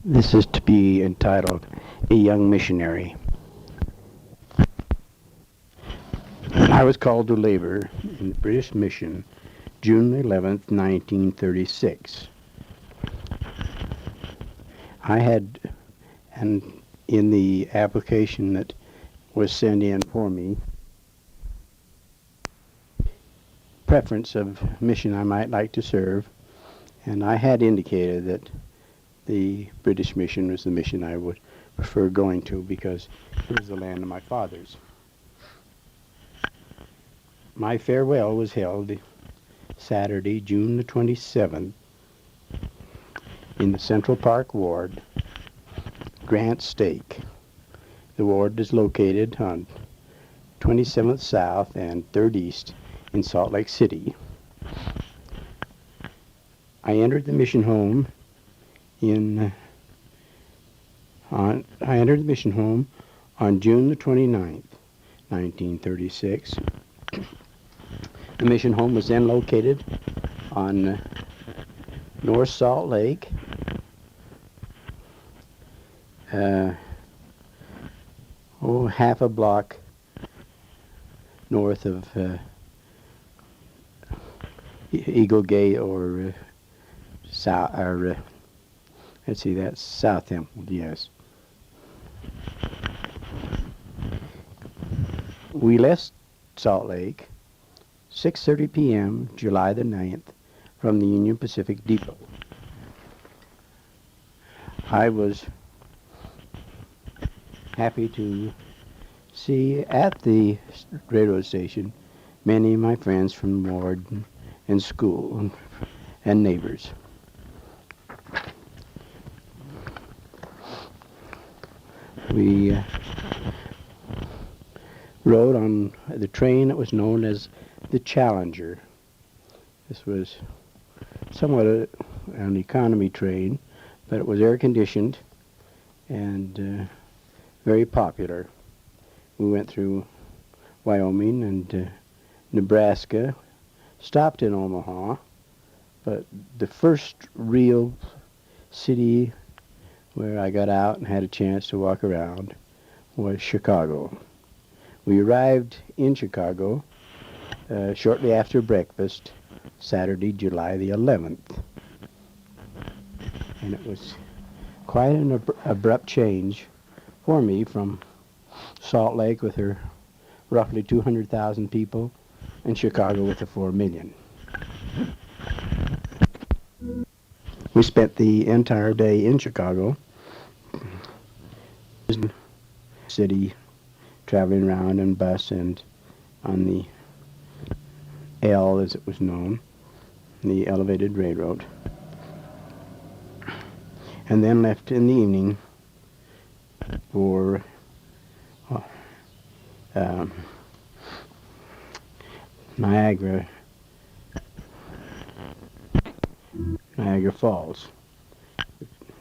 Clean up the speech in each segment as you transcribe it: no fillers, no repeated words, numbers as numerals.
This is to be entitled A Young Missionary. I was called to labor in the British Mission June 11th, 1936. I had, and in the application that was sent in for me, preference of mission I might like to serve, and I had indicated that the British mission was the mission I would prefer going to because it was the land of my fathers. My farewell was held Saturday, June the 27th, in the Central Park Ward, Grant Stake. The ward is located on 27th South and 3rd East in Salt Lake City. I entered the mission home on June the 29th, 1936. The mission home was then located on North Salt Lake, half a block north of Eagle Gate, or south, or let's see, that's South Temple, yes. We left Salt Lake 6:30 p.m. July the 9th from the Union Pacific Depot. I was happy to see at the railroad station many of my friends from ward and school and neighbors. We rode on the train that was known as the Challenger. This was somewhat an economy train, but it was air conditioned and very popular. We went through Wyoming and Nebraska, stopped in Omaha, but the first real city where I got out and had a chance to walk around was Chicago. We arrived in Chicago shortly after breakfast, Saturday, July the 11th. And it was quite an abrupt change for me from Salt Lake with her roughly 200,000 people and Chicago with the 4 million. We spent the entire day in Chicago, city, traveling around in bus and on the L, as it was known, the elevated railroad, and then left in the evening for Niagara Falls,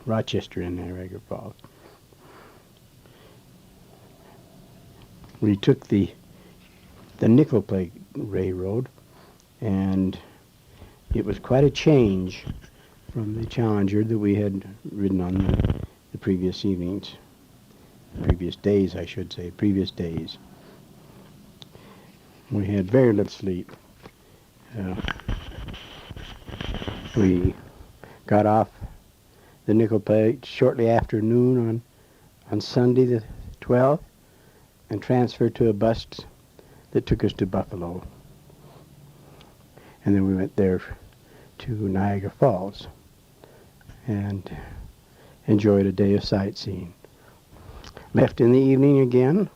Rochester and Niagara Falls. We took the nickel plate railroad, and it was quite a change from the Challenger that we had ridden on the previous evenings, previous days, I should say, previous days. We had very little sleep. We got off the nickel plate shortly after noon on Sunday the 12th and transferred to a bus that took us to Buffalo. And then we went there to Niagara Falls and enjoyed a day of sightseeing. Left in the evening again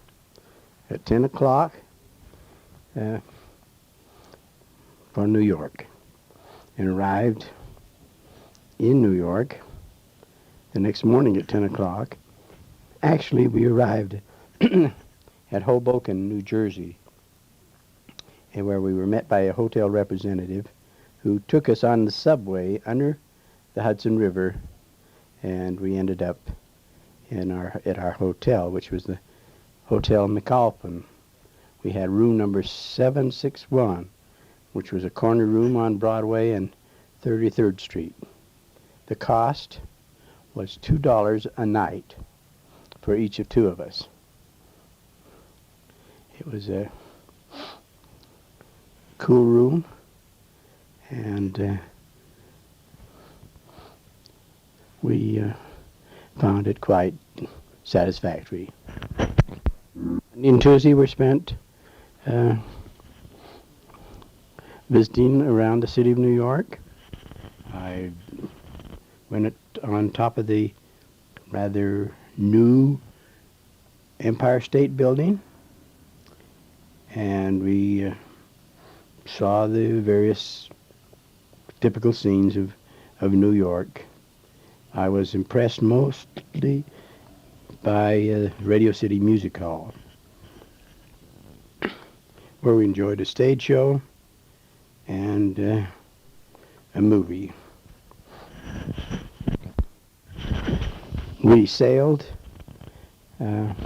at 10 o'clock for New York, and arrived in New York the next morning at 10 o'clock. Actually, we arrived at Hoboken, New Jersey, and where we were met by a hotel representative who took us on the subway under the Hudson River, and we ended up at our hotel, which was the Hotel McAlpin. We had room number 761, which was a corner room on Broadway and 33rd Street. The cost was $2 a night for each of two of us. It was a cool room, and we found it quite satisfactory. Monday and Tuesday were spent visiting around the city of New York. I went on top of the rather new Empire State Building, and we saw the various typical scenes of New York. I was impressed mostly by Radio City Music Hall, where we enjoyed a stage show and a movie. We sailed on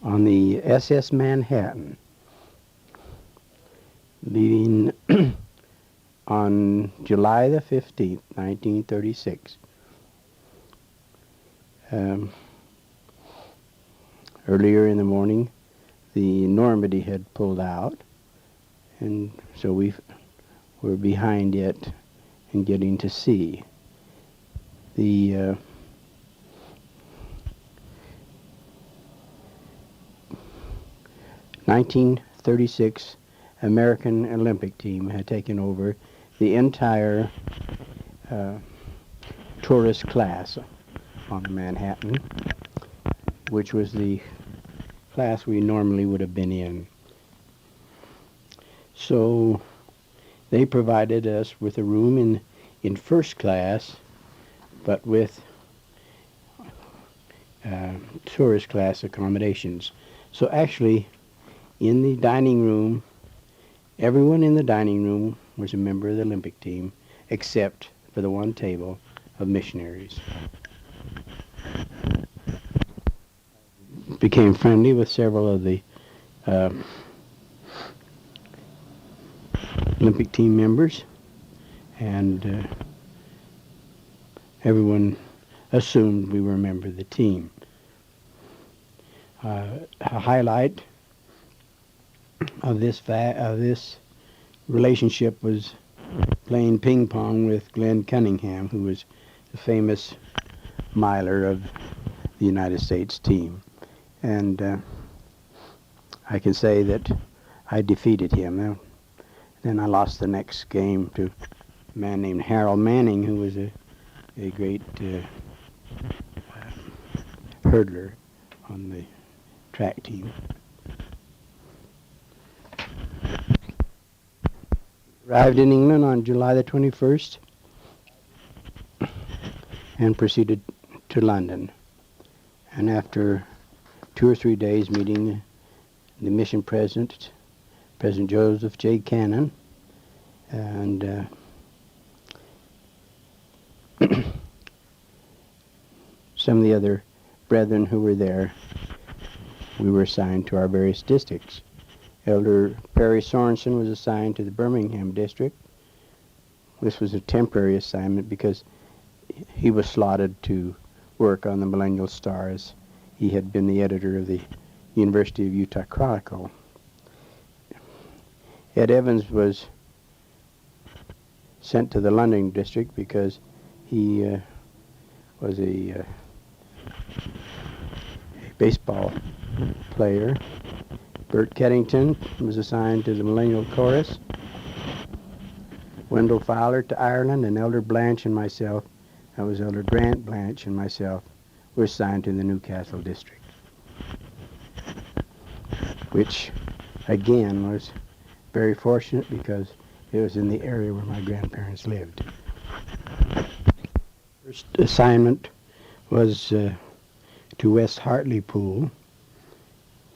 the SS Manhattan, leaving on July the 15th, 1936. Earlier in the morning, the Normandy had pulled out, and so we were behind it in getting to sea. The 1936 American Olympic team had taken over the entire tourist class on the Manhattan, which was the class we normally would have been in. So they provided us with a room in first class, but with tourist class accommodations. So actually, in the dining room, everyone in the dining room was a member of the Olympic team, except for the one table of missionaries. Became friendly with several of the Olympic team members, and everyone assumed we were a member of the team. A highlight of this relationship was playing ping pong with Glenn Cunningham, who was the famous miler of the United States team. And I can say that I defeated him. Then I lost the next game to a man named Harold Manning, who was a great hurdler on the track team. Arrived in England on July the 21st and proceeded to London. And after 2 or 3 days meeting the mission president, President Joseph J. Cannon, and some of the other brethren who were there, we were assigned to our various districts. Elder Perry Sorensen was assigned to the Birmingham district. This was a temporary assignment because he was slotted to work on the Millennial Stars. He had been the editor of the University of Utah Chronicle. Ed Evans was sent to the London district because he was a baseball player. Bert Keddington was assigned to the Millennial Chorus. Wendell Fowler to Ireland, and Elder Blanche and myself, that was Elder Grant Blanche and myself, were assigned to the Newcastle district, which again was very fortunate because it was in the area where my grandparents lived. First assignment was to West Hartlepool,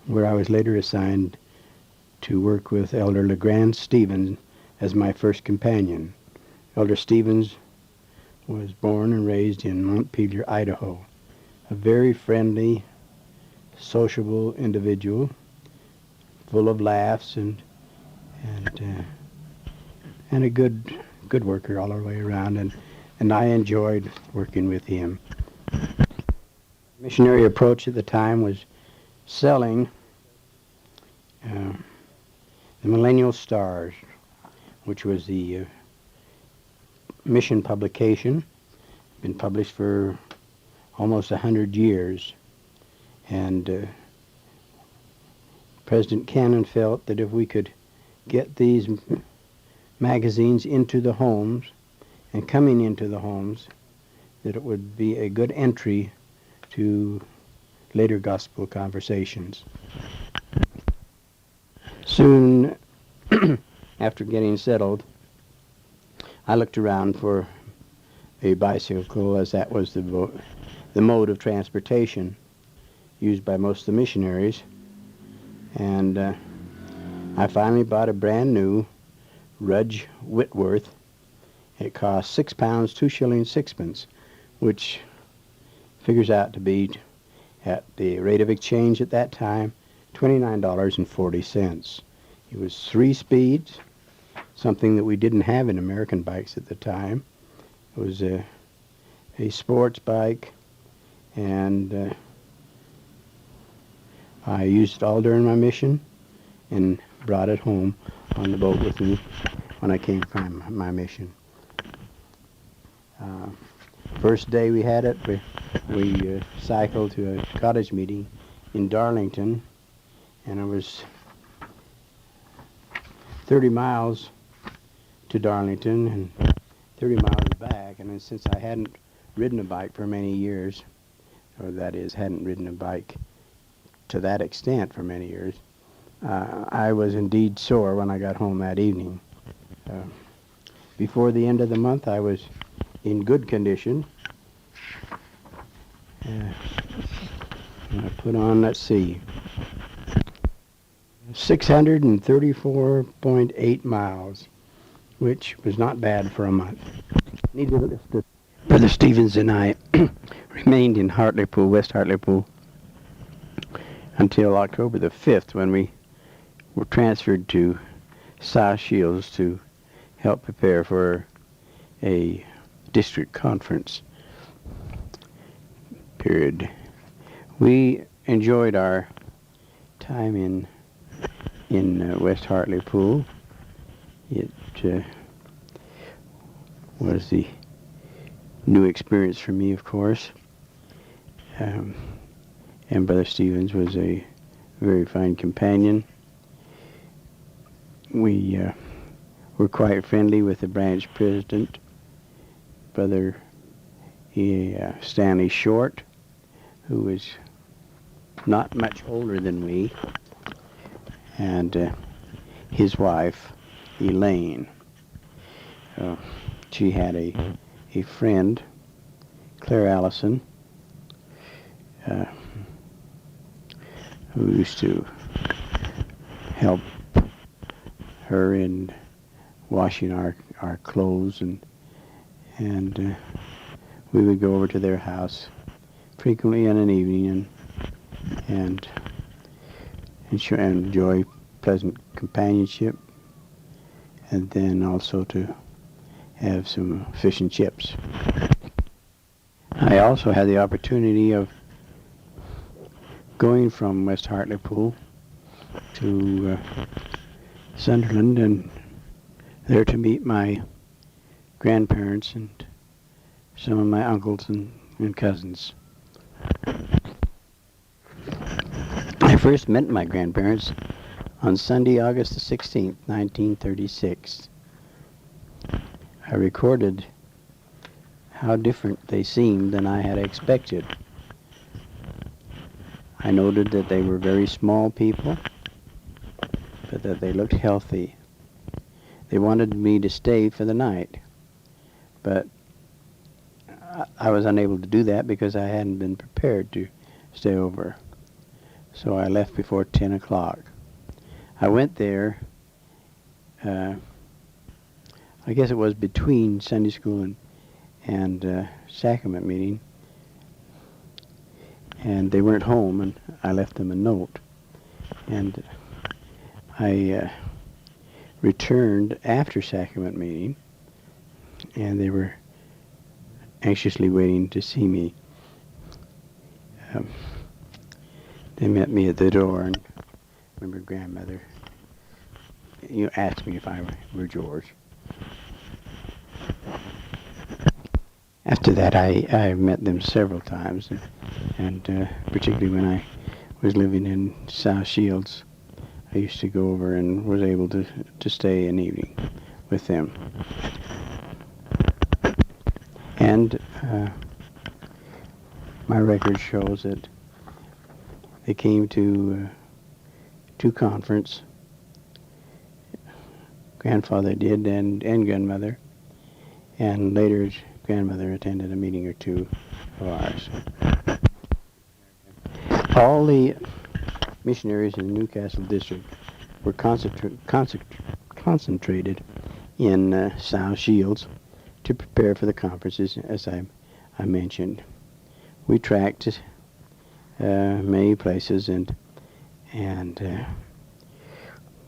where I was later assigned to work with Elder LeGrand Stevens as my first companion. Elder Stevens was born and raised in Montpelier, Idaho. A very friendly, sociable individual, full of laughs and a good worker all the way around. And and I enjoyed working with him. Missionary approach at the time was selling the Millennial Stars, which was the mission publication, been published for almost 100 years. And President Cannon felt that if we could get these magazines into the homes and coming into the homes, that it would be a good entry to later gospel conversations. Soon after getting settled, I looked around for a bicycle, as that was the mode of transportation used by most of the missionaries. And I finally bought a brand new Rudge Whitworth. It cost £6, 2 shillings, 6pence, which figures out to be, at the rate of exchange at that time, $29.40. It was 3 speeds, something that we didn't have in American bikes at the time. It was a sports bike, and I used it all during my mission and brought it home on the boat with me when I came from my mission. First day we had it, we cycled to a cottage meeting in Darlington, and it was 30 miles to Darlington and 30 miles back. And since I hadn't ridden a bike for many years, or that is, hadn't ridden a bike to that extent for many years, I was indeed sore when I got home that evening. Before the end of the month, I was in good condition. I put on, let's see, 634.8 miles, which was not bad for a month. Needless to Brother Stevens and I remained in Hartlepool, West Hartlepool, until October the 5th, when we were transferred to South Shields to help prepare for a district conference period. We enjoyed our time in West Hartlepool. It was the new experience for me, of course. And Brother Stevens was a very fine companion. We were quite friendly with the branch president, Brother Stanley Short, who was not much older than we, and his wife, Elaine. She had a friend, Claire Allison, who used to help her in washing our clothes, and we would go over to their house frequently in an evening and enjoy pleasant companionship, and then also to have some fish and chips. I also had the opportunity of going from West Hartlepool to Sunderland, and there to meet my grandparents and some of my uncles and cousins. I first met my grandparents on Sunday, August the 16th, 1936. I recorded how different they seemed than I had expected. I noted that they were very small people, but that they looked healthy. They wanted me to stay for the night, but I was unable to do that because I hadn't been prepared to stay over. So I left before 10 o'clock. I went there, I guess it was between Sunday school and sacrament meeting, and they weren't home, and I left them a note. And I returned after sacrament meeting, and they were anxiously waiting to see me. They met me at the door, and I remember grandmother asked me if I were George. After that, I met them several times, and particularly when I was living in South Shields, I used to go over and was able to stay an evening with them. And my record shows that they came to conference. Grandfather did, and grandmother, and later grandmother attended a meeting or two of ours. All the missionaries in the Newcastle district were concentrated in South Shields to prepare for the conferences, as I mentioned. We tracked many places and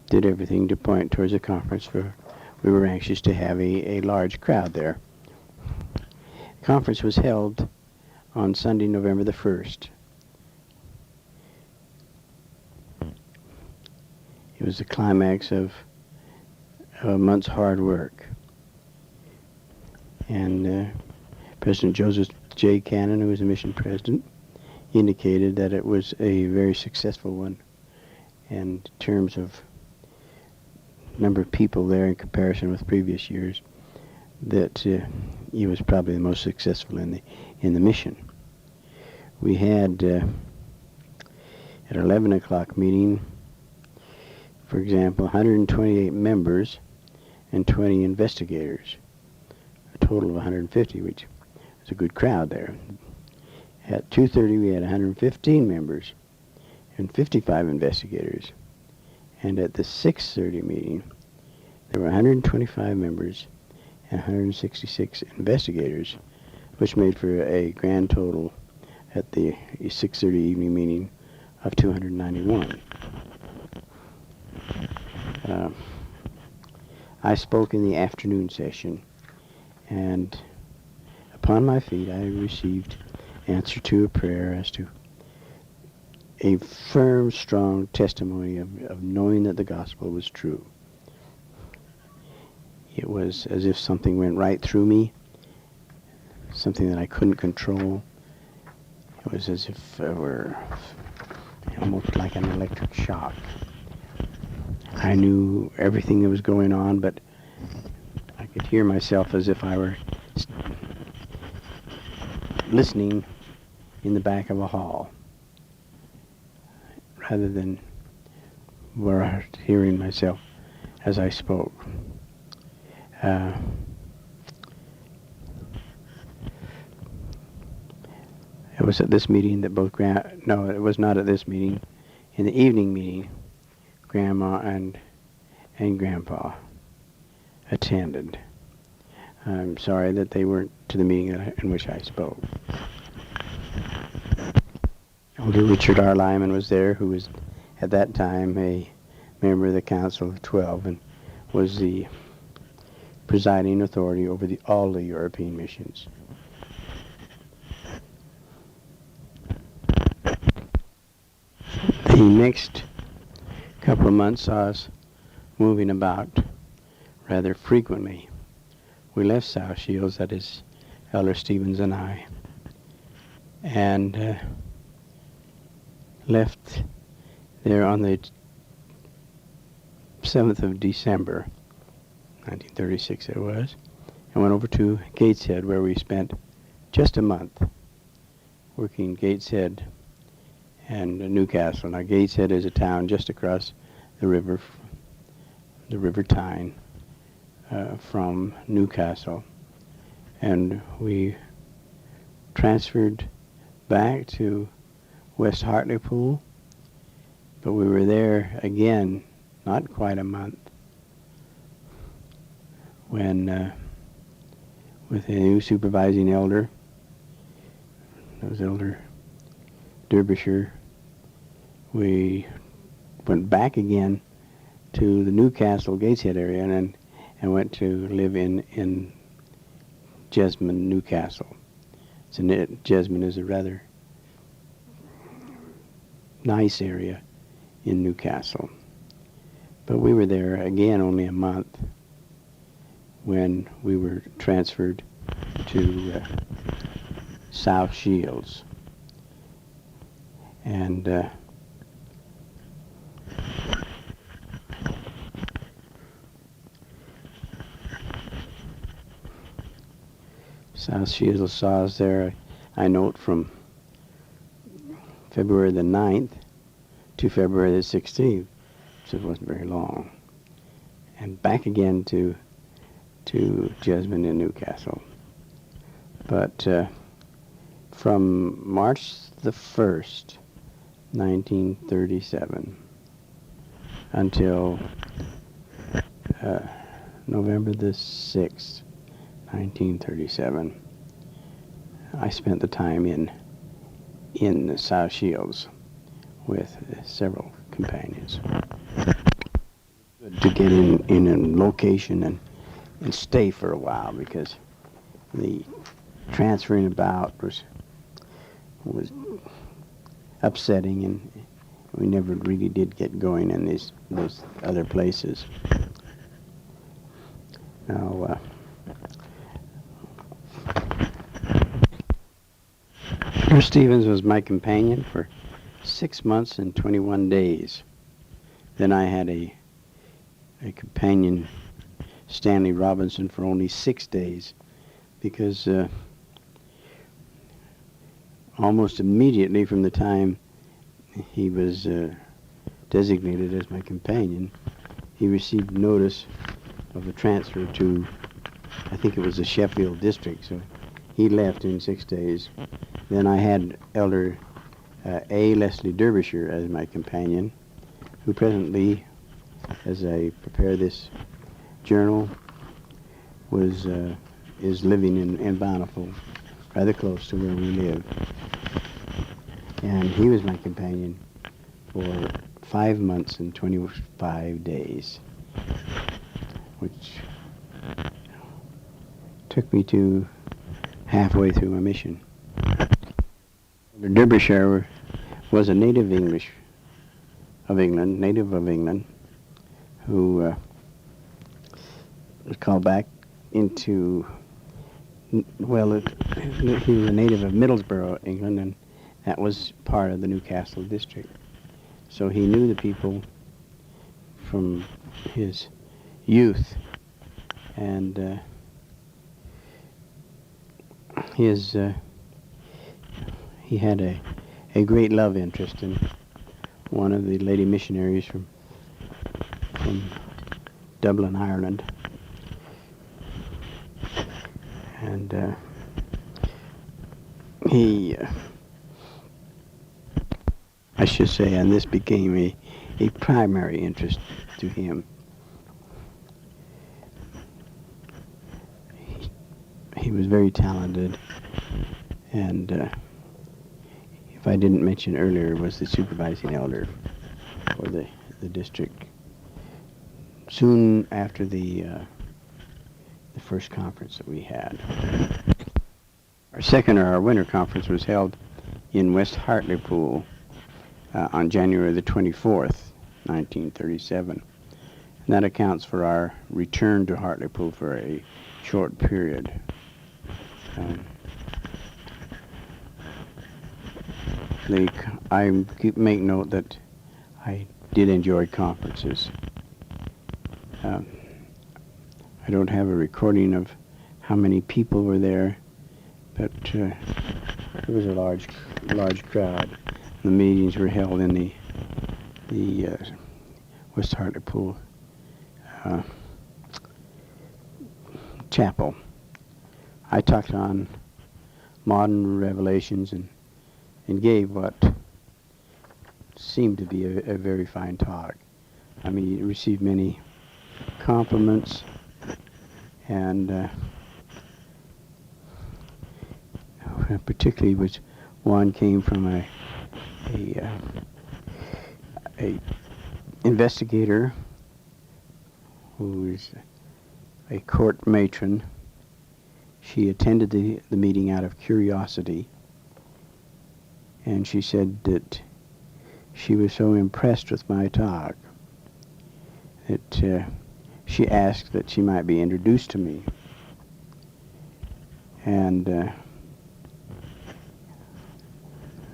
did everything to point towards the conference, for we were anxious to have a large crowd there. The conference was held on Sunday, November the 1st. It was the climax of a month's hard work. And President Joseph J. Cannon, who was the mission president, indicated that it was a very successful one in terms of number of people there in comparison with previous years, that he was probably the most successful in the mission. We had at 11 o'clock meeting, for example, 128 members and 20 investigators, a total of 150, which was a good crowd there. At 2:30 we had 115 members and 55 investigators. And at the 6:30 meeting, there were 125 members and 166 investigators, which made for a grand total at the 6:30 evening meeting of 291. I spoke in the afternoon session, and upon my feet I received answer to a prayer as to a firm, strong testimony of knowing that the gospel was true. It was as if something went right through me, something that I couldn't control. It was as if it were almost like an electric shock. I knew everything that was going on, but I could hear myself as if I were listening in the back of a hall, rather than hearing myself as I spoke. It was at this meeting that no, it was not at this meeting. In the evening meeting, Grandma and Grandpa attended. I'm sorry that they weren't to the meeting in which I spoke. Elder Richard R. Lyman was there, who was at that time a member of the Council of 12 and was the presiding authority over all the European missions. The next couple of months saw us moving about rather frequently. We left South Shields, that is, Elder Stevens and I, and left there on the 7th of December, 1936 it was, and went over to Gateshead, where we spent just a month working Gateshead and Newcastle. Now, Gateshead is a town just across the River Tyne from Newcastle, and we transferred back to West Hartlepool, but we were there again not quite a month when with a new supervising elder, that was Elder Derbyshire, we went back again to the Newcastle Gateshead area and went to live in Jesmond, Newcastle. Jesmond is a rather nice area in Newcastle. But we were there again only a month when we were transferred to South Shields. And South Shields saw us there, I note, from February the 9th to February the 16th, so it wasn't very long. And back again to Jesmond and Newcastle. But from March the 1st, 1937, until November the 6th, 1937, I spent the time in the South Shields with several companions. To get in a location and stay for a while, because the transferring about was upsetting, and we never really did get going in those other places. Now, Mr. Stevens was my companion for 6 months and 21 days. Then I had a companion, Stanley Robinson, for only 6 days, because almost immediately from the time he was designated as my companion, he received notice of a transfer to, I think it was the Sheffield district, so he left in 6 days. Then I had Elder A. Leslie Derbyshire as my companion, who presently, as I prepare this journal, is living in Bountiful, rather close to where we live. And he was my companion for 5 months and 25 days, which took me to halfway through my mission. Derbyshire was a native of England, who was called back into, he was a native of Middlesbrough, England, and that was part of the Newcastle district. So he knew the people from his youth, and he had a great love interest in one of the lady missionaries from Dublin, Ireland. And he, I should say, and this became a primary interest to him. He was very talented, and if I didn't mention earlier, was the supervising elder for the district. Soon after the first conference that we had, our winter conference was held in West Hartlepool on January the 24th, 1937. And that accounts for our return to Hartlepool for a short period. I make note that I did enjoy conferences. I don't have a recording of how many people were there, but it was a large crowd. The meetings were held in the West Hartlepool chapel. I talked on modern revelations and gave what seemed to be a very fine talk. I mean, he received many compliments, and particularly which one came from a investigator who is a court matron She attended the meeting out of curiosity, and she said that she was so impressed with my talk that she asked that she might be introduced to me. And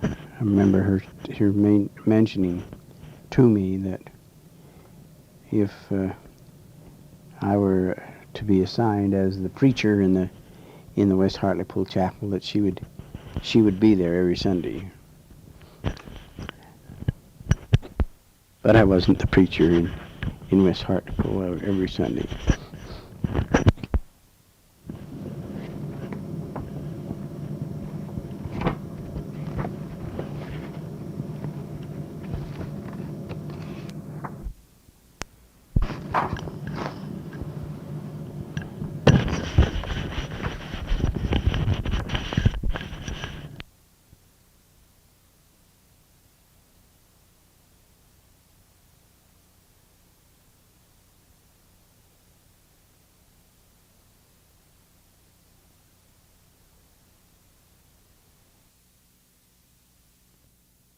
I remember her mentioning to me that if I were to be assigned as the preacher in the West Hartlepool Chapel, that she would be there every Sunday. But I wasn't the preacher in West Hartlepool every Sunday.